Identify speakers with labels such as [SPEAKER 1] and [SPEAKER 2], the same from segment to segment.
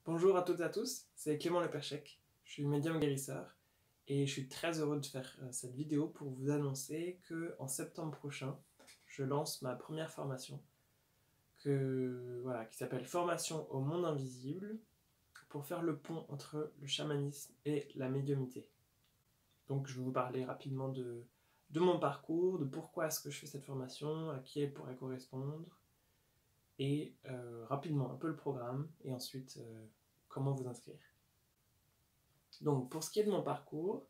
[SPEAKER 1] Bonjour à toutes et à tous, c'est Clément Leperchec, je suis médium guérisseur et je suis très heureux de faire cette vidéo pour vous annoncer qu'en septembre prochain, je lance ma première formation qui s'appelle Formation au monde invisible pour faire le pont entre le chamanisme et la médiumnité. Donc je vais vous parler rapidement de mon parcours, de pourquoi est-ce que je fais cette formation, à qui elle pourrait correspondre et rapidement un peu le programme et ensuite comment vous inscrire. Donc pour ce qui est de mon parcours,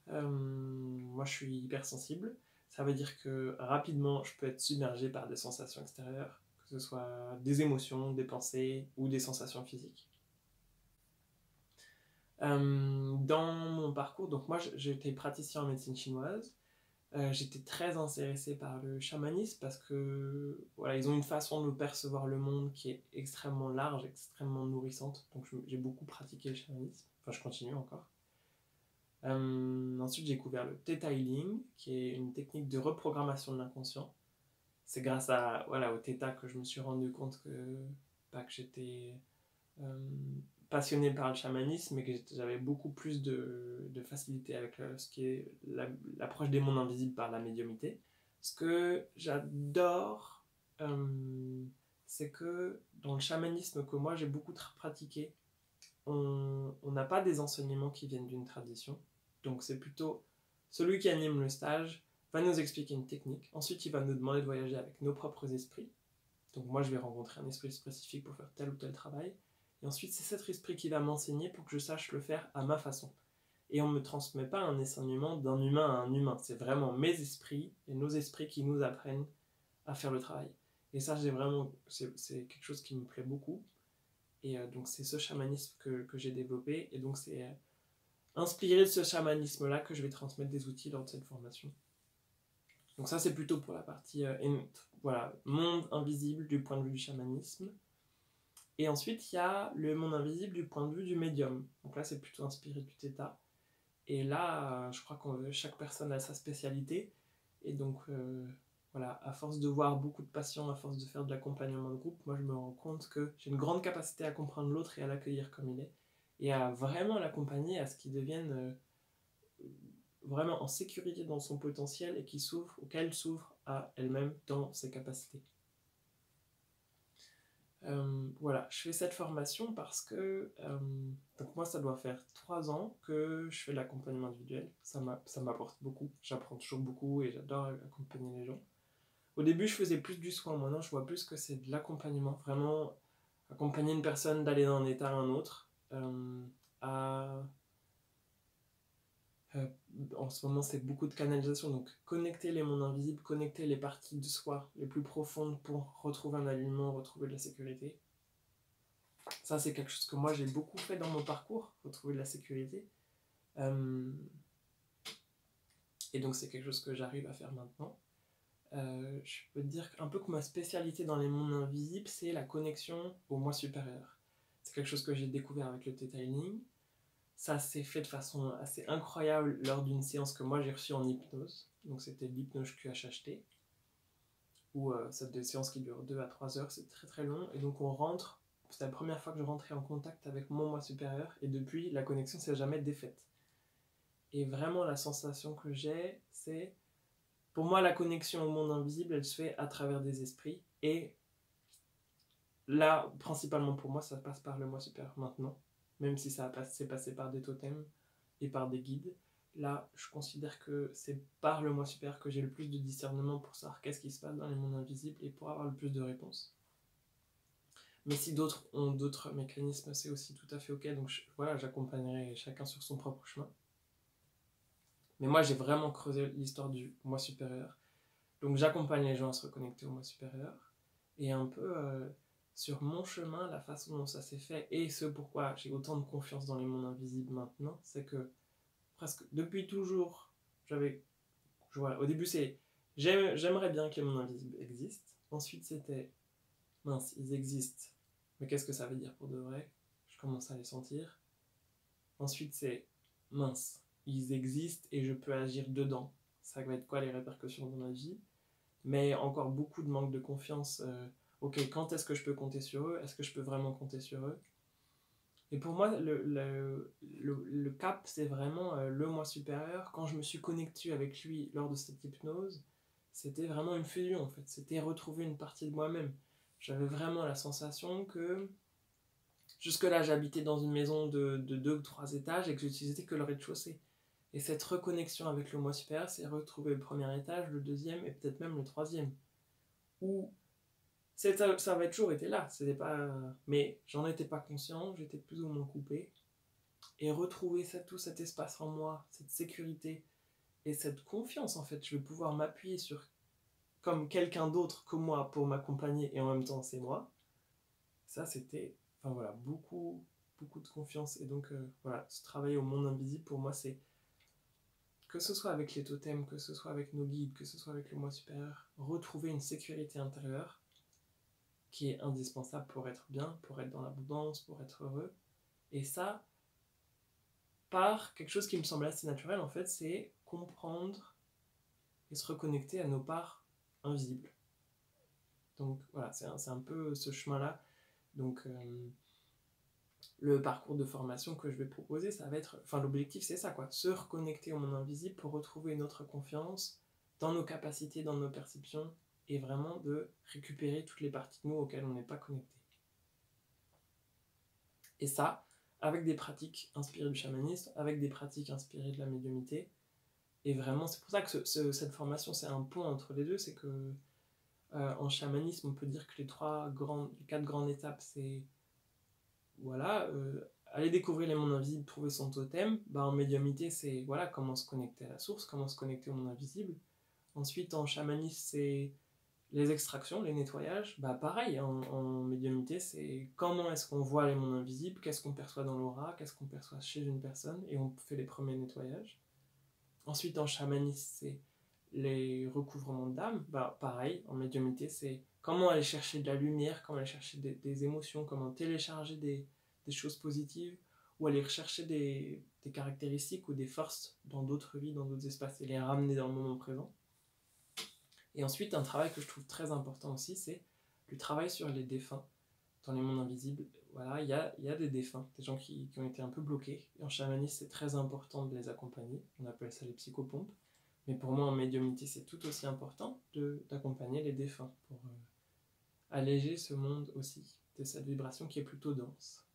[SPEAKER 1] moi je suis hypersensible. Ça veut dire que rapidement je peux être submergé par des sensations extérieures, que ce soit des émotions, des pensées ou des sensations physiques. Dans mon parcours, donc moi j'étais praticien en médecine chinoise. J'étais très intéressé par le chamanisme parce que voilà, ils ont une façon de percevoir le monde qui est extrêmement large, extrêmement nourrissante. Donc j'ai beaucoup pratiqué le chamanisme. Enfin, je continue encore. Ensuite, j'ai découvert le Theta Healing, qui est une technique de reprogrammation de l'inconscient. C'est grâce au Theta que je me suis rendu compte que j'étais passionné par le chamanisme, mais que j'avais beaucoup plus de facilité avec ce qui est l'approche des mondes invisibles par la médiumnité. Ce que j'adore, c'est que dans le chamanisme que moi j'ai beaucoup pratiqué, on n'a pas des enseignements qui viennent d'une tradition. Donc c'est plutôt celui qui anime le stage va nous expliquer une technique. Ensuite, il va nous demander de voyager avec nos propres esprits. Donc moi, je vais rencontrer un esprit spécifique pour faire tel ou tel travail. Et ensuite, c'est cet esprit qui va m'enseigner pour que je sache le faire à ma façon. Et on ne me transmet pas un enseignement d'un humain à un humain. C'est vraiment mes esprits et nos esprits qui nous apprennent à faire le travail. Et ça, c'est quelque chose qui me plaît beaucoup. Et donc c'est ce chamanisme que j'ai développé. Et donc c'est inspiré de ce chamanisme-là que je vais transmettre des outils lors de cette formation. Donc ça c'est plutôt pour la partie monde invisible du point de vue du chamanisme. Et ensuite il y a le monde invisible du point de vue du médium. Donc là c'est plutôt inspiré du Theta. Et là je crois que chaque personne a sa spécialité. Et donc à force de voir beaucoup de patients, à force de faire de l'accompagnement de groupe, moi je me rends compte que j'ai une grande capacité à comprendre l'autre et à l'accueillir comme il est. Et à vraiment l'accompagner à ce qu'il devienne vraiment en sécurité dans son potentiel et qu'elle s'ouvre à elle-même dans ses capacités. Je fais cette formation parce que donc moi ça doit faire 3 ans que je fais de l'accompagnement individuel. Ça m'apporte beaucoup, j'apprends toujours beaucoup et j'adore accompagner les gens. Au début je faisais plus du soin, maintenant je vois plus que c'est de l'accompagnement, vraiment accompagner une personne d'aller d'un état à un autre, en ce moment c'est beaucoup de canalisation, donc connecter les mondes invisibles, connecter les parties de soi les plus profondes pour retrouver un alignement, retrouver de la sécurité. Ça c'est quelque chose que moi j'ai beaucoup fait dans mon parcours, retrouver de la sécurité. Et donc c'est quelque chose que j'arrive à faire maintenant. Je peux te dire un peu que ma spécialité dans les mondes invisibles, c'est la connexion au moi supérieur. C'est quelque chose que j'ai découvert avec le Theta Healing. Ça s'est fait de façon assez incroyable lors d'une séance que moi j'ai reçue en hypnose. Donc c'était l'hypnose QHHT. Où c'est des séances qui durent 2 à 3 heures, c'est très très long. Et donc on rentre, c'était la première fois que je rentrais en contact avec mon moi supérieur. Et depuis, la connexion s'est jamais défaite. Et vraiment la sensation que j'ai, c'est... Pour moi, la connexion au monde invisible, elle se fait à travers des esprits. Et là, principalement pour moi, ça passe par le moi supérieur maintenant. Même si c'est passé par des totems et par des guides. Là, je considère que c'est par le moi supérieur que j'ai le plus de discernement pour savoir qu'est-ce qui se passe dans les mondes invisibles et pour avoir le plus de réponses. Mais si d'autres ont d'autres mécanismes, c'est aussi tout à fait ok. Donc j'accompagnerai chacun sur son propre chemin. Mais moi, j'ai vraiment creusé l'histoire du moi supérieur. Donc j'accompagne les gens à se reconnecter au moi supérieur. Et un peu sur mon chemin, la façon dont ça s'est fait, et ce pourquoi j'ai autant de confiance dans les mondes invisibles maintenant, c'est que presque depuis toujours, au début c'est j'aimerais bien que les mondes invisibles existent. Ensuite c'était mince, ils existent, mais qu'est-ce que ça veut dire pour de vrai? Je commence à les sentir. Ensuite c'est mince, ils existent et je peux agir dedans. Ça va être quoi les répercussions dans ma vie? Mais encore beaucoup de manque de confiance. Ok, quand est-ce que je peux compter sur eux? Est-ce que je peux vraiment compter sur eux? Et pour moi, le cap, c'est vraiment le moi supérieur. Quand je me suis connecté avec lui lors de cette hypnose, c'était vraiment une fusion en fait. C'était retrouver une partie de moi-même. J'avais vraiment la sensation que jusque-là, j'habitais dans une maison de 2 ou 3 étages et que j'utilisais que le rez-de-chaussée. Et cette reconnexion avec le moi supérieur, c'est retrouver le premier étage, le deuxième et peut-être même le troisième. Où ça avait toujours été là, c'était pas... mais j'en étais pas conscient, j'étais plus ou moins coupé. Et retrouver tout cet espace en moi, cette sécurité et cette confiance en fait, je vais pouvoir m'appuyer sur comme quelqu'un d'autre que moi pour m'accompagner et en même temps c'est moi. Ça c'était, enfin voilà, beaucoup de confiance. Et donc voilà, ce travail au monde invisible pour moi c'est que ce soit avec les totems, que ce soit avec nos guides, que ce soit avec le moi supérieur, retrouver une sécurité intérieure qui est indispensable pour être bien, pour être dans l'abondance, pour être heureux. Et ça, par quelque chose qui me semble assez naturel, en fait, c'est comprendre et se reconnecter à nos parts invisibles. Donc voilà, c'est un peu ce chemin-là. Donc le parcours de formation que je vais proposer, ça va être... Enfin, l'objectif, c'est ça, quoi. Se reconnecter au monde invisible pour retrouver notre confiance dans nos capacités, dans nos perceptions, et vraiment de récupérer toutes les parties de nous auxquelles on n'est pas connecté. Et ça, avec des pratiques inspirées du chamanisme, avec des pratiques inspirées de la médiumnité. Et vraiment, c'est pour ça que cette formation, c'est un pont entre les deux. C'est que en chamanisme, on peut dire que les 4 grandes étapes, c'est voilà, aller découvrir les mondes invisibles, trouver son totem. Bah, en médiumnité, c'est voilà, comment se connecter à la source, comment se connecter au monde invisible. Ensuite, en chamanisme, c'est les extractions, les nettoyages. Bah, pareil, en médiumnité, c'est comment est-ce qu'on voit les mondes invisibles, qu'est-ce qu'on perçoit dans l'aura, qu'est-ce qu'on perçoit chez une personne, et on fait les premiers nettoyages. Ensuite, en chamanisme, c'est les recouvrements d'âme. Bah, pareil, en médiumnité, c'est comment aller chercher de la lumière, comment aller chercher des émotions, comment télécharger des choses positives, ou aller rechercher des caractéristiques ou des forces dans d'autres vies, dans d'autres espaces, et les ramener dans le moment présent. Et ensuite, un travail que je trouve très important aussi, c'est le travail sur les défunts dans les mondes invisibles. Voilà, il y a des défunts, des gens qui ont été un peu bloqués. Et en chamanisme, c'est très important de les accompagner. On appelle ça les psychopompes. Mais pour moi, en médiumnité, c'est tout aussi important d'accompagner les défunts pour alléger ce monde aussi de cette vibration qui est plutôt dense.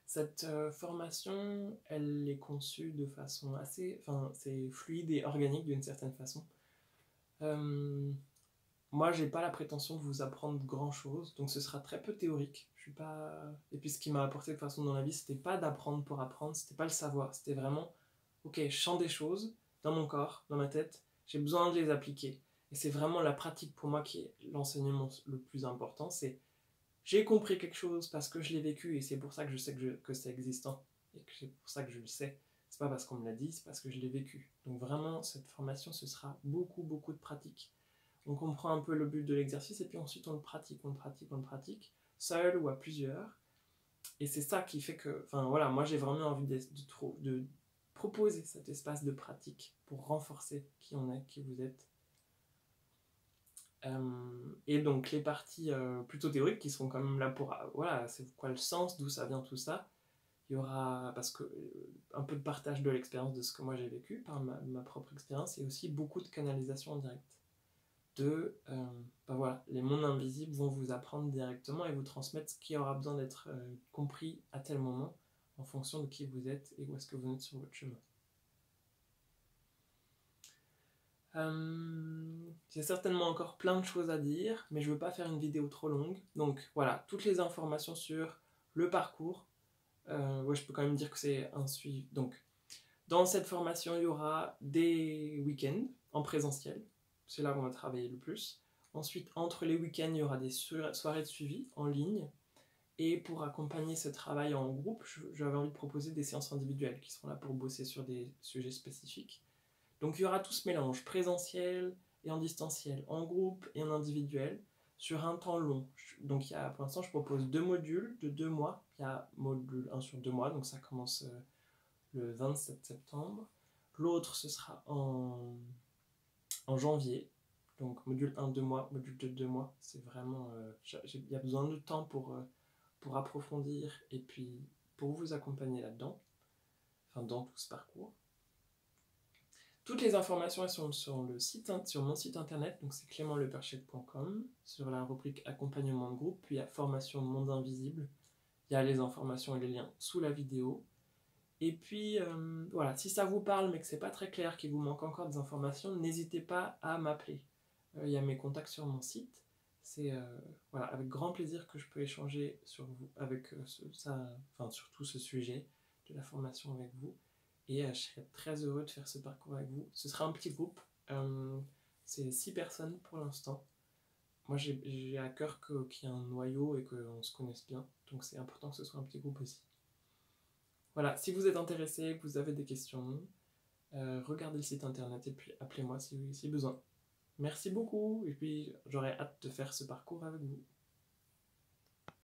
[SPEAKER 1] Cette formation, elle est conçue de façon assez... Enfin, c'est fluide et organique d'une certaine façon. Moi, j'ai pas la prétention de vous apprendre grand-chose, donc ce sera très peu théorique. Je suis pas... Et puis ce qui m'a apporté de façon dans la vie, c'était pas d'apprendre pour apprendre, c'était pas le savoir, c'était vraiment, ok, je sens des choses dans mon corps, dans ma tête, j'ai besoin de les appliquer. Et c'est vraiment la pratique pour moi qui est l'enseignement le plus important, c'est j'ai compris quelque chose parce que je l'ai vécu et c'est pour ça que je sais que c'est existant et que c'est pour ça que je le sais. C'est pas parce qu'on me l'a dit, c'est parce que je l'ai vécu. Donc vraiment, cette formation, ce sera beaucoup de pratique. On comprend un peu le but de l'exercice et puis ensuite on le pratique, seul ou à plusieurs. Et c'est ça qui fait que, enfin voilà, moi j'ai vraiment envie de proposer cet espace de pratique pour renforcer qui on est, qui vous êtes. Et donc les parties plutôt théoriques qui seront quand même là pour, voilà, c'est quoi le sens, d'où ça vient tout ça. Il y aura, parce que un peu de partage de l'expérience de ce que moi j'ai vécu par ma propre expérience et aussi beaucoup de canalisation en direct. Ben voilà, les mondes invisibles vont vous apprendre directement et vous transmettre ce qui aura besoin d'être compris à tel moment en fonction de qui vous êtes et où est-ce que vous êtes sur votre chemin. J'ai certainement encore plein de choses à dire, mais je ne veux pas faire une vidéo trop longue. Donc voilà, toutes les informations sur le parcours. Ouais, je peux quand même dire que c'est un suivi. Donc, dans cette formation, il y aura des week-ends en présentiel. C'est là où on va travailler le plus. Ensuite, entre les week-ends, il y aura des soirées de suivi en ligne. Et pour accompagner ce travail en groupe, j'avais envie de proposer des séances individuelles qui seront là pour bosser sur des sujets spécifiques. Donc il y aura tout ce mélange, présentiel et en distanciel, en groupe et en individuel, sur un temps long. Donc pour l'instant, je propose 2 modules de 2 mois. Il y a module 1 sur 2 mois, donc ça commence le 27 septembre. L'autre, ce sera en janvier. Donc module 1, 2 mois, module 2, 2 mois. C'est vraiment... il y a besoin de temps pour approfondir et puis pour vous accompagner là-dedans, enfin dans tout ce parcours. Toutes les informations elles sont sur mon site internet, donc c'est clémentleperchet.com, sur la rubrique accompagnement de groupe, puis il y a formation monde invisible, il y a les informations et les liens sous la vidéo. Et puis voilà, si ça vous parle mais que c'est pas très clair, qu'il vous manque encore des informations, n'hésitez pas à m'appeler. Il y a mes contacts sur mon site. C'est voilà, avec grand plaisir que je peux échanger sur tout ce sujet de la formation avec vous. Et je serais très heureux de faire ce parcours avec vous. Ce sera un petit groupe. C'est 6 personnes pour l'instant. Moi, j'ai à cœur qu'il y ait un noyau et qu'on se connaisse bien. Donc, c'est important que ce soit un petit groupe aussi. Voilà, si vous êtes intéressé, que vous avez des questions, regardez le site internet et puis appelez-moi si besoin. Merci beaucoup et puis j'aurai hâte de faire ce parcours avec vous.